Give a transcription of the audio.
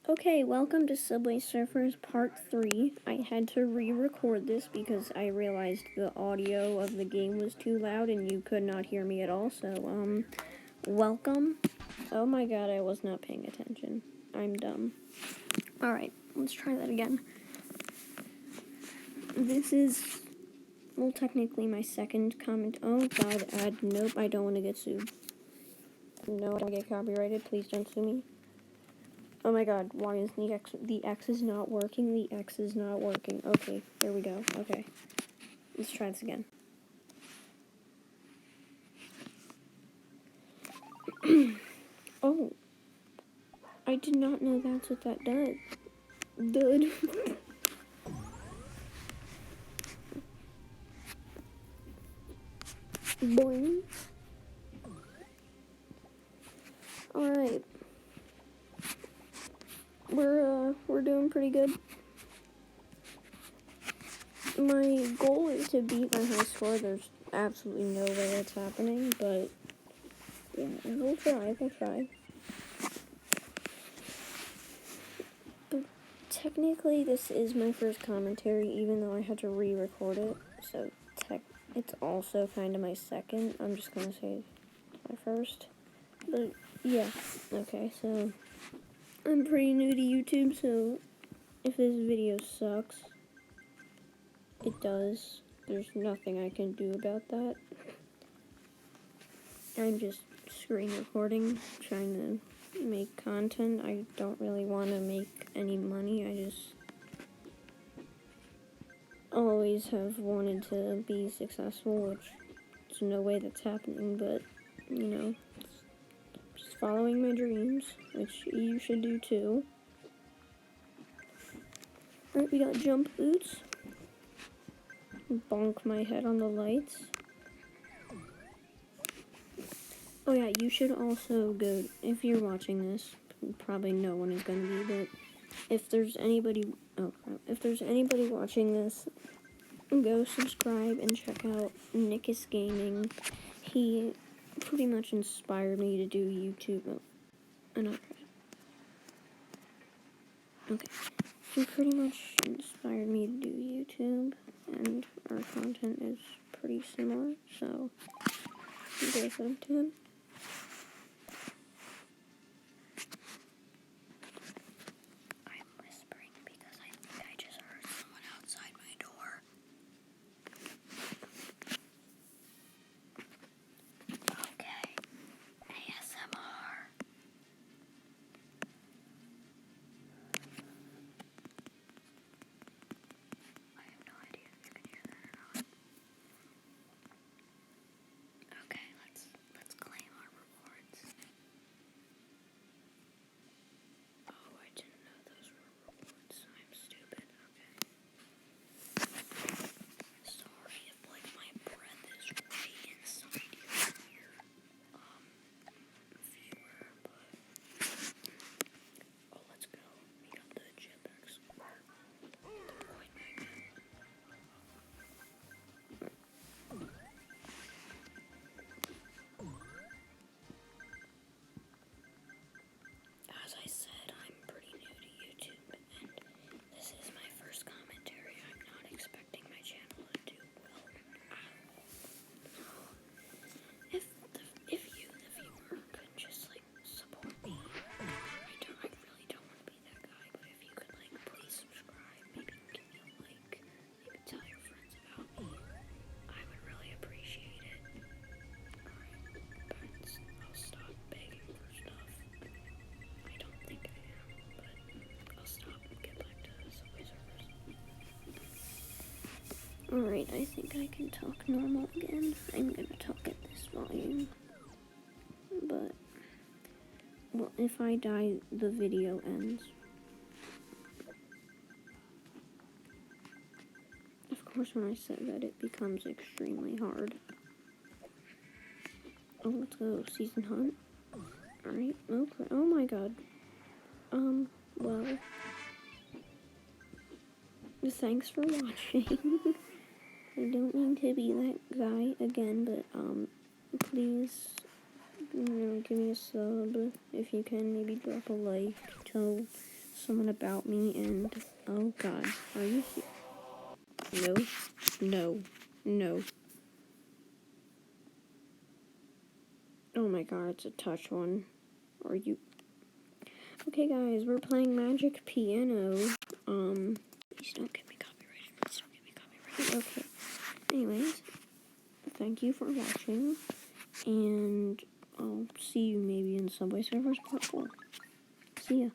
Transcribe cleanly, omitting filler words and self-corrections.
Okay, welcome to Subway Surfers Part 3. I had to re-record this because I realized the audio of the game was too loud and you could not hear me at all, so, welcome. Oh my god, I was not paying attention. I'm dumb. Alright, let's try that again. This is, well, technically my second comment. Oh god, nope, I don't want to get sued. No, I don't get copyrighted, please don't sue me. Oh my god, why is the X is not working? The X is not working. Okay, there we go. Okay. Let's try this again. Oh. I did not know that's what that does. Dude. Boing. Alright. We're doing pretty good. My goal is to beat my high score. There's absolutely no way that's happening, but yeah, we'll try. But technically, this is my first commentary, even though I had to re-record it. So it's also kind of my second. I'm just gonna say my first. But yeah, okay. So I'm pretty new to YouTube, so if this video sucks, it does. There's nothing I can do about that. I'm just screen recording, trying to make content. I don't really want to make any money. I just always have wanted to be successful, which there's no way that's happening, but, you know, just following my dreams, which you should do too. Alright, we got jump boots. Bonk my head on the lights. Oh yeah, you should also go, if you're watching this, probably no one is going to be, but if there's anybody watching this, go subscribe and check out Nickus Gaming. He pretty much inspired me to do YouTube. Okay. He pretty much inspired me to do YouTube, and our content is pretty similar, so go sub to him. I'm whispering because I think I just heard someone outside my door. Okay. ASMR. I have no idea if you can hear that or not. Okay, let's claim our rewards. Oh, I didn't know those were rewards. I'm stupid. Okay. Sorry if like my breath is right inside your viewer, but oh, let's go. We got the jetpack square. They're quite big. As I said, I'm pretty new to YouTube, and this is my first commentary. I'm not expecting my channel to do well at all. If you, the viewer, could just like support me, I really don't want to be that guy, but if you could like please subscribe, maybe give me a like, maybe tell your friends about me, I would really appreciate it. Alright, I'll stop begging for stuff. I don't think I am, but I'll stop and get back to Subway Surfers. Alright, I think I can talk normal again. I'm gonna talk at this volume. But, well, if I die, the video ends. Of course, when I said that, it becomes extremely hard. Oh, let's go. Season hunt. Alright, okay. Oh my god. Well. Thanks for watching. I don't mean to be that guy again, but, please, you know, give me a sub. If you can, maybe drop a like. Tell someone about me and, oh god, are you here? No. Oh my god, it's a touch one. Are you? Okay guys, we're playing Magic Piano. Please don't get me copyrighted. Okay. Anyways, thank you for watching, and I'll see you maybe in Subway Surfers Part 4. See ya.